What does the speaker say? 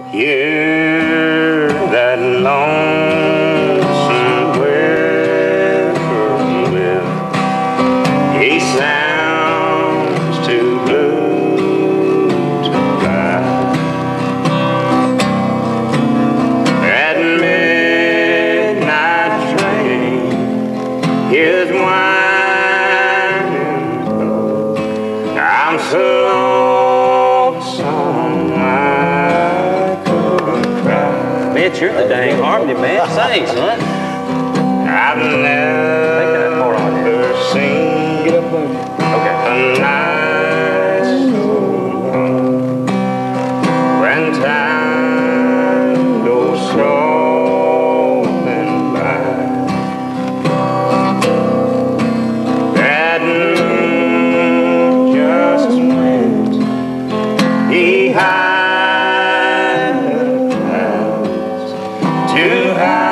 Hear that lonesome whippoorwill. He sounds too blue to fly. That midnight train is winding low. I'm so lonesome I could cry. Bitch, you're the dang harmony man. Sing, son. I've never seen Get up there. Okay. a night so long when time goes strolling by. That moon just went behind the clouds too high.